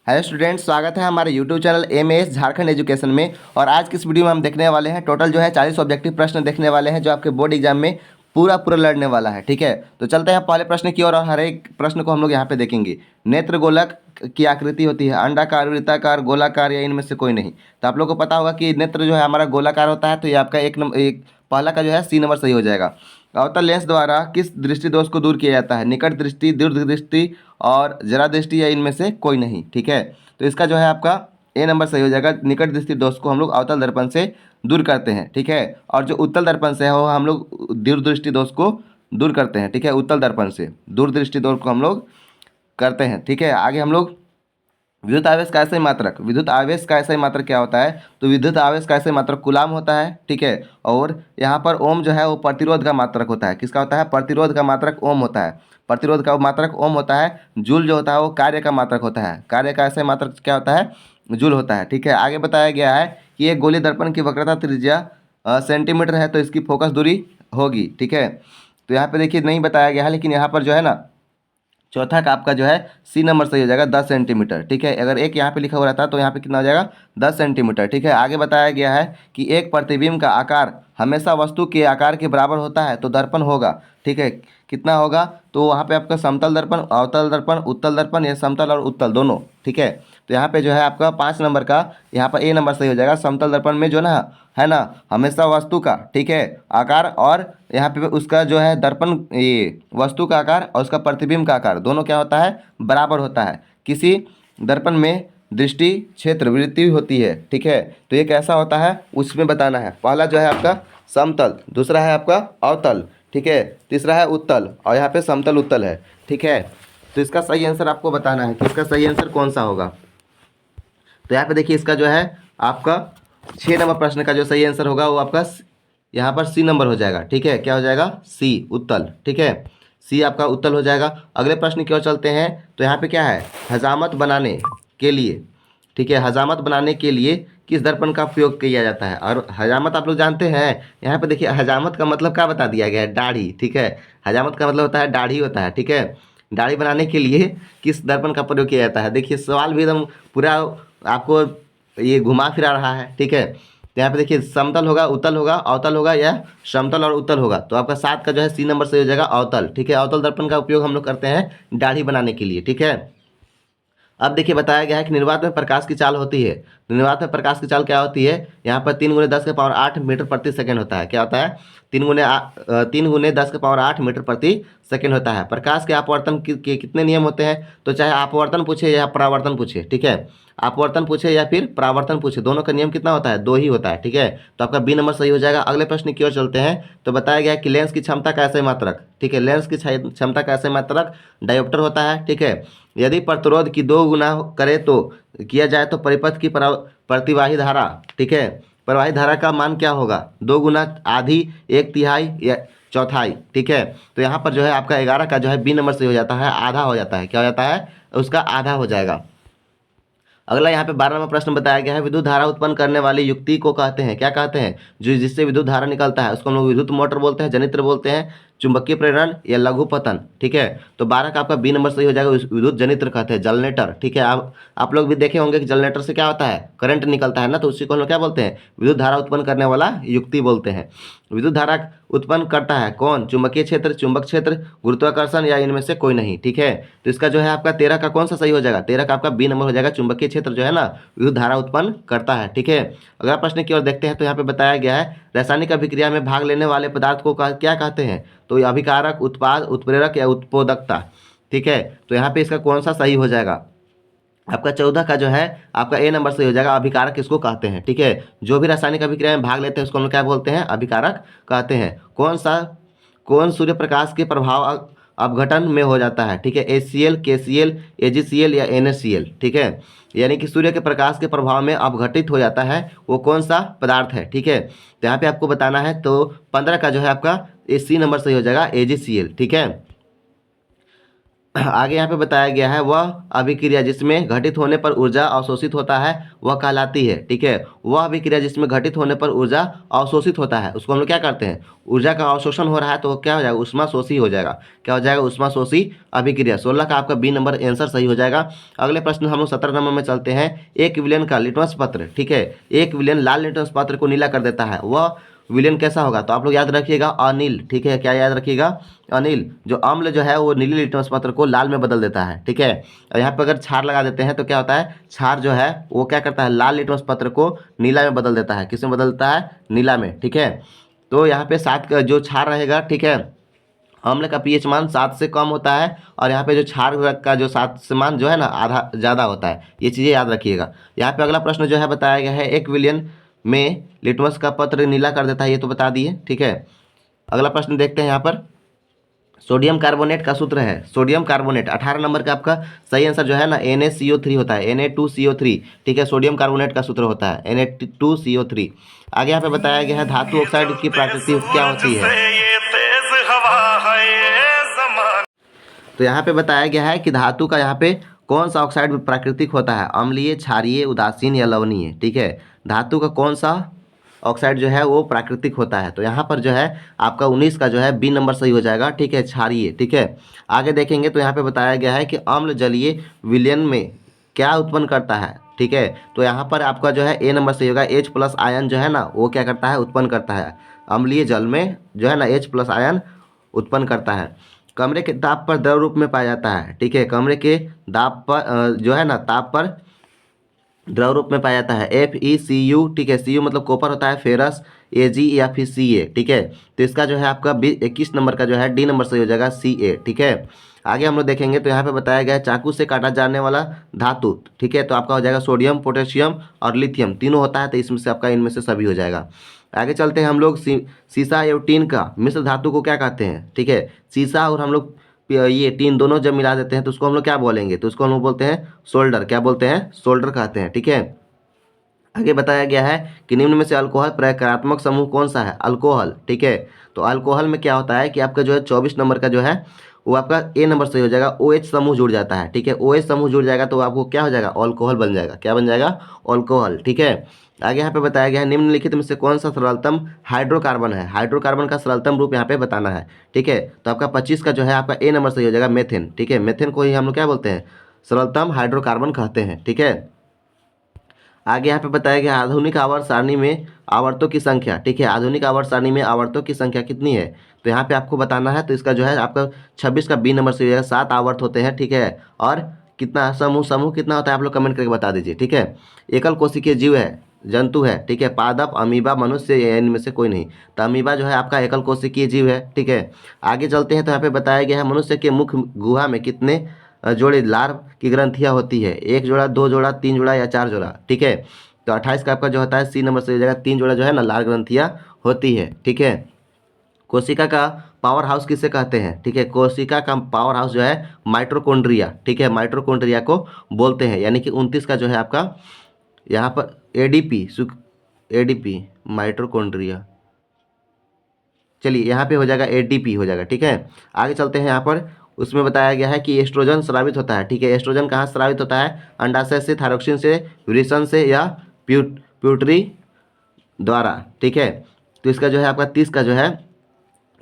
Hello students, स्वागत है हमारे YouTube channel MAS Jharkhand education में। और आज की इस वीडियो में हम देखने वाले हैं टोटल जो है 40 ऑब्जेक्टिव प्रश्न देखने वाले हैं जो आपके बोर्ड एग्जाम में पूरा लड़ने वाला है। ठीक है, तो चलते हैं पहले प्रश्न की ओर और हर एक प्रश्न को हम लोग यहाँ पे देखेंगे। नेत्र गोलक की आकृति होती है अंडाकार, वृत्ताकार, गोलाकार या इनमें से कोई नहीं। तो आप लोग को पता होगा कि नेत्र जो है हमारा गोलाकार होता है, तो ये आपका एक पहला का जो है सी नंबर सही हो जाएगा। अवतल लेंस द्वारा किस दृष्टि दोष को दूर किया जाता है? निकट दृष्टि, दीर्घ दृष्टि और जरा दृष्टि या इनमें से कोई नहीं। ठीक है, तो इसका जो है आपका ए नंबर सही हो जाएगा। निकट दृष्टि दोष को हम लोग अवतल दर्पण से दूर करते हैं। ठीक है, और जो उत्तल दर्पण से है वो हम लोग दूरदृष्टि दोष को दूर करते हैं। ठीक है, उत्तल दर्पण से दूरदृष्टि दोष को हम लोग करते हैं। ठीक है, आगे हम लोग विद्युत आवेश का ऐसे मात्रक, विद्युत आवेश का ऐसे मात्रक क्या होता है? तो विद्युत आवेश का ऐसे मात्रक कूलाम होता है। ठीक है, और यहाँ पर ओम जो है वो प्रतिरोध का मात्रक होता है। किसका होता है? प्रतिरोध का मात्रक ओम होता है। प्रतिरोध का मात्रक ओम होता है। जूल जो होता है वो कार्य का मात्रक होता है। कार्य का ऐसे मात्रक क्या होता है? जूल होता है। ठीक है, आगे बताया गया है कि एक गोली दर्पण की वक्रता त्रिज्या सेंटीमीटर है, तो इसकी फोकस दूरी होगी। ठीक है, तो यहाँ पे देखिए नहीं बताया गया है, लेकिन यहाँ पर जो है ना चौथा का आपका जो है सी नंबर सही हो जाएगा 10 सेंटीमीटर। ठीक है, अगर एक यहाँ पे लिखा हुआ रहता तो यहाँ पे कितना हो जाएगा? 10 सेंटीमीटर। ठीक है, आगे बताया गया है कि एक प्रतिबिंब का आकार हमेशा वस्तु के आकार के बराबर होता है, तो दर्पण होगा। ठीक है, कितना होगा? तो वहाँ पे आपका समतल दर्पण, अवतल दर्पण, उत्तल दर्पण, या समतल और उत्तल दोनों। ठीक है, तो यहाँ पे जो है आपका 5 नंबर का यहाँ पर ए नंबर सही हो जाएगा। समतल दर्पण में जो ना है ना हमेशा वस्तु का, ठीक है, आकार, और यहाँ पे उसका जो है दर्पण, ये वस्तु का आकार और उसका प्रतिबिंब का आकार दोनों क्या होता है? बराबर होता है। किसी दर्पण में दृष्टि क्षेत्र वृत्ति होती है। ठीक है, तो ये कैसा होता है उसमें बताना है। पहला जो है आपका समतल, दूसरा है आपका अवतल, ठीक है, तीसरा है उत्तल, और यहाँ पे समतल उत्तल है। ठीक है, तो इसका सही आंसर आपको बताना है कि इसका सही आंसर कौन सा होगा। तो यहाँ पे देखिए इसका जो है आपका 6 नंबर प्रश्न का जो सही आंसर होगा वो आपका यहाँ पर सी नंबर हो जाएगा। ठीक है, क्या हो जाएगा? सी, उत्तल। ठीक है, सी आपका उत्तल हो जाएगा। अगले प्रश्न की ओर चलते हैं। तो यहाँ पे क्या है? हजामत बनाने के लिए, ठीक है, हजामत बनाने के लिए किस दर्पण का उपयोग किया जाता है? और हजामत आप लोग जानते हैं, यहाँ पे देखिए हजामत का मतलब क्या बता दिया गया है? दाढ़ी। ठीक है, हजामत का मतलब होता है दाढ़ी होता है। ठीक है, दाढ़ी बनाने के लिए किस दर्पण का प्रयोग किया जाता है? देखिए सवाल भी एकदम पूरा आपको ये घुमा फिरा रहा है। ठीक है, तो यहाँ पे देखिए समतल होगा, उत्तल होगा, अवतल होगा, या समतल और उत्तल होगा। तो आपका 7 का जो है सी नंबर से हो जाएगा अवतल। ठीक है, अवतल दर्पण का उपयोग हम लोग करते हैं दाढ़ी बनाने के लिए। ठीक है, अब देखिए बताया गया है कि निर्वात में प्रकाश की चाल होती है। तो निर्वात में प्रकाश की चाल क्या होती है? यहाँ पर 3 × 10⁸ मीटर प्रति सेकंड होता है। क्या होता है? 3 × 10⁸ मीटर प्रति सेकंड होता है। प्रकाश के अपवर्तन के कितने नियम होते हैं? तो चाहे अपवर्तन पूछे या परावर्तन पूछे, ठीक है, अपवर्तन पूछे या फिर परावर्तन पूछे, दोनों का नियम कितना होता है? 2 ही होता है। ठीक है, तो आपका बी नंबर सही हो जाएगा। अगले प्रश्न की ओर चलते हैं। तो बताया गया है कि लेंस की क्षमता का ऐसे मात्रक, ठीक है, लेंस की क्षमता का ऐसे मात्रक डायोप्टर होता है। ठीक है, यदि प्रतिरोध की 2 गुना करे तो किया जाए तो परिपथ की प्रतिवाही धारा, ठीक है, प्रवाही धारा का मान क्या होगा? 2 गुना, आधी, 1/3 या चौथाई। ठीक है, तो यहाँ पर जो है आपका 11 का जो है बी नंबर से हो जाता है, आधा हो जाता है। क्या हो जाता है? उसका आधा हो जाएगा। अगला यहाँ पे 12वां प्रश्न बताया गया है, विद्युत धारा उत्पन्न करने वाली युक्ति को कहते हैं, क्या कहते हैं? जो जिससे विद्युत धारा निकलता है उसको हम लोग विद्युत मोटर बोलते हैं, जनित्र बोलते हैं, चुंबकीय प्रेरण या लघु पतन। ठीक है, तो 12 का आपका बी नंबर सही हो जाएगा, विद्युत जनित्र कहते हैं, जनरेटर। ठीक है, आप लोग भी देखे होंगे कि जनरेटर से क्या होता है? करंट निकलता है ना, तो उसी को हम लोग क्या बोलते हैं? विद्युत धारा उत्पन्न करने वाला युक्ति बोलते हैं। विद्युत धारा उत्पन्न करता है कौन? चुंबकीय क्षेत्र, चुंबक क्षेत्र, गुरुत्वाकर्षण, या इनमें से कोई नहीं। ठीक है, तो इसका जो है आपका 13 का कौन सा सही हो जाएगा? 13 का आपका बी नंबर हो जाएगा, चुंबकीय क्षेत्र जो है ना विद्युत धारा उत्पन्न करता है। ठीक है, अगला प्रश्न की ओर देखते हैं। तो यहाँ पे बताया गया है रासायनिक अभिक्रिया में भाग लेने वाले पदार्थ को क्या कहते हैं? तो अभिकारक, उत्पाद, उत्प्रेरक या उत्पोदकता। ठीक है, तो यहाँ पे इसका कौन सा सही हो जाएगा? आपका 14 का जो है आपका ए नंबर सही हो जाएगा, अभिकारक किसको कहते हैं? ठीक है, जो भी रासायनिक अभिक्रिया में भाग लेते हैं उसको हम लोग क्या बोलते हैं? अभिकारक कहते हैं। कौन सूर्य प्रकाश के प्रभाव अपघटन में हो जाता है? ठीक है, HCl, KCl, AgCl या NaCl। ठीक है, यानी कि सूर्य के प्रकाश के प्रभाव में अपघटित हो जाता है, वो कौन सा पदार्थ है? ठीक है, तो यहाँ पे आपको बताना है। तो 15 का जो है आपका सी नंबर सही हो जाएगा, AgCl। ठीक है, आगे यहाँ पे बताया गया है वह अभिक्रिया जिसमें घटित होने पर ऊर्जा अवशोषित होता है वह कहलाती है। ठीक है, वह अभिक्रिया जिसमें घटित होने पर ऊर्जा अवशोषित होता है उसको हम लोग क्या करते हैं, ऊर्जा का अवशोषण हो रहा है तो क्या हो जाएगा, उष्माशोषी हो जाएगा। क्या हो जाएगा, उष्माशोषी अभिक्रिया। 16 का आपका बी नंबर आंसर सही हो जाएगा। अगले प्रश्न हम लोग 17 नंबर में चलते हैं। एक विलेन का लिटमस पत्र, ठीक है, एक विलेन लाल लिटमस पत्र को नीला कर देता है, वह विलेन कैसा होगा, तो आप लोग याद रखिएगा अनिल। ठीक है, क्या याद रखिएगा, अनिल। जो अम्ल जो है वो नीले लिटमस पत्र को लाल में बदल देता है। ठीक है, और यहाँ पर अगर क्षार लगा देते हैं तो क्या होता है, क्षार जो है वो क्या करता है, लाल लिटमस पत्र को नीला में बदल देता है। किस में बदल देता है, नीला में। ठीक है, तो यहाँ पे 7 का जो क्षार रहेगा, ठीक है, अम्ल का पीएच मान 7 से कम होता है और यहाँ पे जो क्षार का जो 7 से मान जो है ना आधा ज़्यादा होता है। ये चीज़ें याद रखिएगा। यहाँ पे अगला प्रश्न जो है बताया गया है एक विलियन में लिटमस का पत्र नीला कर देता है, ये तो बता दिए। ठीक है, अगला प्रश्न देखते हैं। यहाँ पर सोडियम कार्बोनेट का सूत्र है, सोडियम कार्बोनेट 18 नंबर का आपका सही आंसर जो है ना Na2CO3 होता है, Na2CO3। ठीक है, सोडियम कार्बोनेट का सूत्र होता है Na2CO3। आगे यहाँ पे बताया गया है धातु ऑक्साइड की प्रकृति क्या होती है। तो यहाँ पे बताया गया है कि धातु का यहाँ पे कौन सा ऑक्साइड प्राकृतिक होता है, अम्लीय, क्षारीय, उदासीन या लवणीय। ठीक है, धातु का कौन सा ऑक्साइड जो है वो प्राकृतिक होता है, तो यहाँ पर जो है आपका 19 का जो है बी नंबर सही हो जाएगा। ठीक है, क्षारीय। ठीक है, आगे देखेंगे तो यहाँ पे बताया गया है कि अम्ल जलीय विलयन में क्या उत्पन्न करता है। ठीक है, तो यहाँ पर आपका जो है ए नंबर सही होगा, H+ आयन जो है ना वो क्या करता है, उत्पन्न करता है। अम्लीय जल में जो है ना H+ आयन उत्पन्न करता है। कमरे के ताप पर द्रव रूप में पाया जाता है। ठीक है, कमरे के दाब पर जो है ना ताप पर द्रव रूप में पाया जाता है FeCu। ठीक है, Cu मतलब कॉपर होता है, फेरस, Ag या फिर Ca। ठीक है, तो इसका जो है आपका 21 नंबर का जो है डी नंबर सही हो जाएगा Ca। ठीक है, आगे हम लोग देखेंगे तो यहाँ पे बताया गया है चाकू से काटा जाने वाला धातु। ठीक है, तो आपका हो जाएगा सोडियम, पोटेशियम और लिथियम, तीनों होता है, तो इसमें से आपका इनमें से सभी हो जाएगा। आगे चलते हैं हम लोग सीसा एवं टीन का मिश्र धातु को क्या कहते हैं। ठीक है, सीसा और हम लोग ये टीन दोनों जब मिला देते हैं तो उसको हम लोग क्या बोलेंगे, तो उसको हम लोग बोलते हैं सोल्डर। क्या बोलते हैं, सोल्डर कहते हैं। ठीक है, आगे बताया गया है कि निम्न में से अल्कोहल प्रकारात्मक समूह कौन सा है, अल्कोहल। ठीक है, तो अल्कोहल में क्या होता है कि आपका जो है 24 नंबर का जो है वो आपका ए नंबर सही हो जाएगा, OH समूह जुड़ जाता है। ठीक है, OH समूह जुड़ जाएगा तो आपको क्या हो जाएगा, अल्कोहल बन जाएगा। क्या बन जाएगा, अल्कोहल। ठीक है, आगे यहाँ पे बताया गया है निम्नलिखित में से कौन सा सरलतम हाइड्रोकार्बन है, हाइड्रोकार्बन का सरलतम रूप यहाँ पे बताना है। ठीक है, तो आपका 25 का जो है आपका ए नंबर सही हो जाएगा, मेथेन। ठीक है, मेथेन को ही हम लोग क्या बोलते हैं, सरलतम हाइड्रोकार्बन कहते हैं। ठीक है, आगे यहाँ पे बताया गया आधुनिक आवर्त सारणी में आवर्तों की संख्या। ठीक है, आधुनिक आवर्त सारणी में आवर्तों की संख्या कितनी है, तो यहाँ पे आपको बताना है। तो इसका जो है आपका 26 का बी नंबर से हो जाएगा, 7 आवर्त होते हैं। ठीक है, और कितना समूह, समूह कितना होता है आप लोग कमेंट करके बता दीजिए। ठीक है, एकल कोशिकीय जीव है, जंतु है। ठीक है, पादप, अमीबा, मनुष्य, इनमें से कोई नहीं। तो अमीबा जो है आपका एकल कोशिकीय जीव है। ठीक है, आगे चलते हैं तो यहाँ पे बताया गया है मनुष्य के मुख गुहा में कितने जोड़े लार्व की ग्रंथियां होती है, 1 जोड़ा, 2 जोड़ा, 3 जोड़ा या 4 जोड़ा। ठीक है, तो 28 का आपका जो होता है सी नंबर से हो जाएगा, 3 जोड़ा जो है ना लार्व ग्रंथियां होती है। ठीक है, कोशिका का पावर हाउस किसे कहते हैं। ठीक है, कोशिका का पावर हाउस जो है माइटोकॉन्ड्रिया। ठीक है, माइटोकॉन्ड्रिया को बोलते हैं, यानी कि 29 का जो है आपका यहाँ पर एडीपी माइटोकॉन्ड्रिया, चलिए यहाँ पे हो जाएगा एडीपी हो जाएगा। ठीक है, आगे चलते हैं। यहाँ पर उसमें बताया गया है कि एस्ट्रोजन स्रावित होता है। ठीक है, एस्ट्रोजन कहाँ स्रावित होता है, अंडाशय से, थायरोक्सिन से, वृषण से या प्यूटरी द्वारा। ठीक है, तो इसका जो है आपका 30 का जो है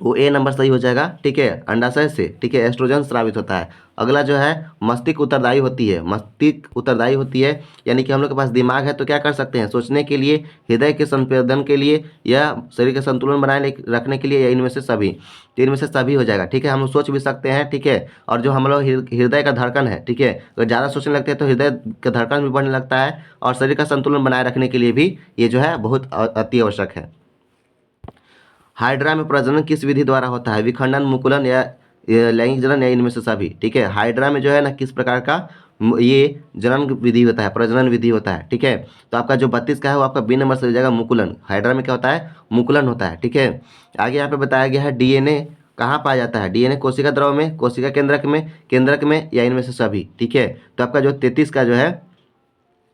वो ए नंबर सही हो जाएगा। ठीक है, अंडाशय से। ठीक है, एस्ट्रोजन स्रावित होता है। अगला जो है मस्तिष्क उत्तरदायी होती है, मस्तिष्क उत्तरदायी होती है, यानी कि हम लोग के पास दिमाग है तो क्या कर सकते हैं, सोचने के लिए, हृदय के संवेदन के लिए या शरीर का संतुलन बनाए रखने के लिए, या इनमें से सभी। तो इनमें से सभी हो जाएगा। ठीक है, हम लोग सोच भी सकते हैं। ठीक है, और जो हम लोग हृदय का धड़कन है, ठीक है, अगर ज़्यादा सोचने लगते हैं तो हृदय का धड़कन भी बढ़ने लगता है, और शरीर का संतुलन बनाए रखने के लिए भी ये जो है बहुत अति आवश्यक है। हाइड्रा में प्रजनन किस विधि द्वारा होता है, विखंडन, मुकुलन या लैंगिक जनन या इनमें से सभी। ठीक है, हाइड्रा में जो है ना किस प्रकार का ये जनन विधि होता है, प्रजनन विधि होता है। ठीक है, तो आपका जो 32 का है वो आपका बी नंबर से हो जाएगा, मुकुलन। हाइड्रा में क्या होता है, मुकुलन होता है। ठीक है, आगे यहाँ पे बताया गया है डीएनए कहाँ पाया जाता है, डीएनए कोशिका द्रव में, कोशिका केंद्रक में या इनमें से सभी। ठीक है, तो आपका जो 33 का जो है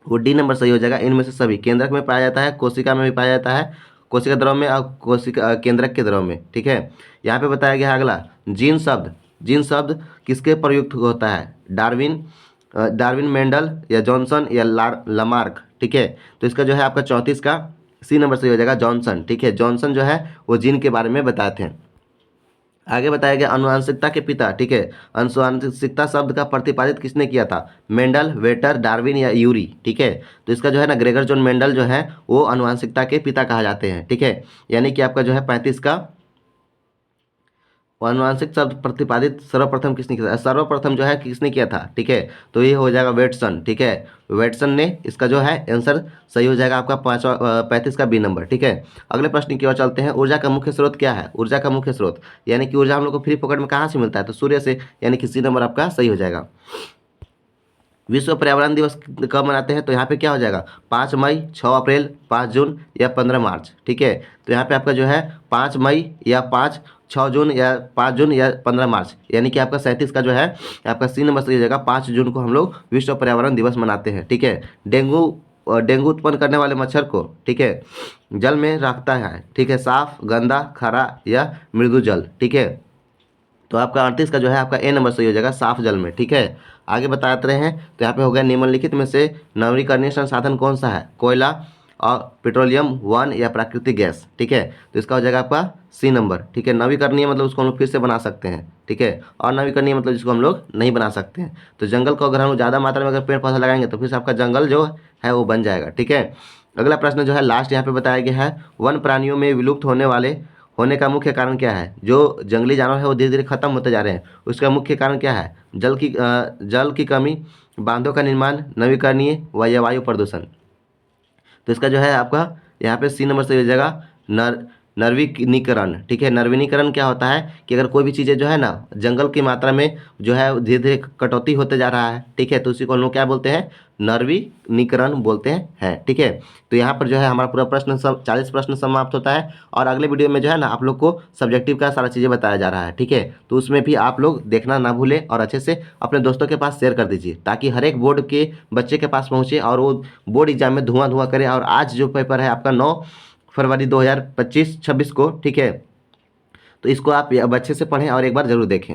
वो डी नंबर सही हो जाएगा, इनमें से सभी। केंद्रक में पाया जाता है, कोशिका में भी पाया जाता है, कोशिका द्रव में और कोशिका केंद्रक के द्रव में। ठीक है, यहाँ पे बताया गया है अगला जीन शब्द जीन शब्द किसके प्रयुक्त होता है? डार्विन, मेंडल या जॉनसन या लामार्क। ठीक है, तो इसका जो है आपका 34 का सी नंबर सही हो जाएगा, जॉनसन। ठीक है, जॉनसन जो है वो जीन के बारे में बताते हैं। आगे बताया गया अनुवांशिकता के पिता। ठीक है, अनुवांशिकता शब्द का प्रतिपादित किसने किया था? मेंडल, वेटर, डार्विन या यूरी। ठीक है, तो इसका जो है ना ग्रेगर जॉन मेंडल जो है वो अनुवांशिकता के पिता कहा जाते हैं। ठीक है, यानी कि आपका जो है 35 का अनुवांशिक शब्द प्रतिपादित सर्वप्रथम किसने किया था? सर्वप्रथम जो है किसने किया था? ठीक है, तो ये हो जाएगा वेटसन। ठीक है, वेटसन ने, इसका जो है आंसर सही हो जाएगा आपका 35 का बी नंबर। ठीक है, अगले प्रश्न की ओर चलते हैं। ऊर्जा का मुख्य स्रोत क्या है? ऊर्जा का मुख्य स्रोत यानी कि ऊर्जा हम लोग को फ्री पॉकेट में कहाँ से मिलता है? तो सूर्य से, यानी कि सी नंबर आपका सही हो जाएगा। विश्व पर्यावरण दिवस कब मनाते हैं? तो यहाँ पे क्या हो जाएगा? 5 मई, 6 अप्रैल, 5 जून या 15 मार्च। ठीक है, तो यहाँ पे आपका जो है 5 मई या 6 जून या 5 जून या 15 मार्च, यानी कि आपका 37 का जो है आपका सी नंबर सही हो जाएगा। 5 जून को हम लोग विश्व पर्यावरण दिवस मनाते हैं। ठीक है, डेंगू उत्पन्न करने वाले मच्छर को, ठीक है, जल में रखता है। ठीक है, साफ, गंदा, खरा या मृदु जल। ठीक है, तो आपका 38 का जो है आपका ए नंबर सही हो जाएगा, साफ जल में। ठीक है, आगे बताते रहे हैं। तो यहाँ पे हो गया निम्नलिखित में से नवीकरणीय संसाधन कौन सा है? कोयला और पेट्रोलियम, वन या प्राकृतिक गैस। ठीक है, तो इसका हो जाएगा आपका सी नंबर। ठीक है, नवीकरणीय मतलब उसको हम लोग फिर से बना सकते हैं। ठीक है, और नवीकरणीय मतलब जिसको हम लोग नहीं बना सकते हैं। तो जंगल को अगर हम ज़्यादा मात्रा में अगर पेड़ पौधा लगाएंगे तो फिर से आपका जंगल जो है वो बन जाएगा। ठीक है, अगला प्रश्न जो है लास्ट यहाँ पे बताया गया है, वन प्राणियों में विलुप्त होने का मुख्य कारण क्या है? जो जंगली जानवर है वो धीरे धीरे खत्म होते जा रहे हैं, उसका मुख्य कारण क्या है? जल की कमी, बांधों का निर्माण, नवीकरणीय या वायु प्रदूषण। तो इसका जो है आपका यहाँ पे सी नंबर से हो जाएगा नवीनीकरण। ठीक है, नवीनीकरण क्या होता है कि अगर कोई भी चीज़ें जो है ना जंगल की मात्रा में जो है धीरे धीरे कटौती होते जा रहा है। ठीक है, तो उसी को हम लोग क्या बोलते हैं? नवीनीकरण बोलते हैं। ठीक है, तो यहाँ पर जो है हमारा पूरा प्रश्न 40 प्रश्न समाप्त होता है। और अगले वीडियो में जो है ना आप लोग को सब्जेक्टिव का सारा चीज़ें बताया जा रहा है। ठीक है, तो उसमें भी आप लोग देखना ना भूलें और अच्छे से अपने दोस्तों के पास शेयर कर दीजिए, ताकि हर एक बोर्ड के बच्चे के पास पहुँचे और वो बोर्ड एग्जाम में धुआं करे। और आज जो पेपर है आपका 9 फरवरी 2025-26 को, ठीक है, तो इसको आप अब अच्छे से पढ़ें और एक बार ज़रूर देखें।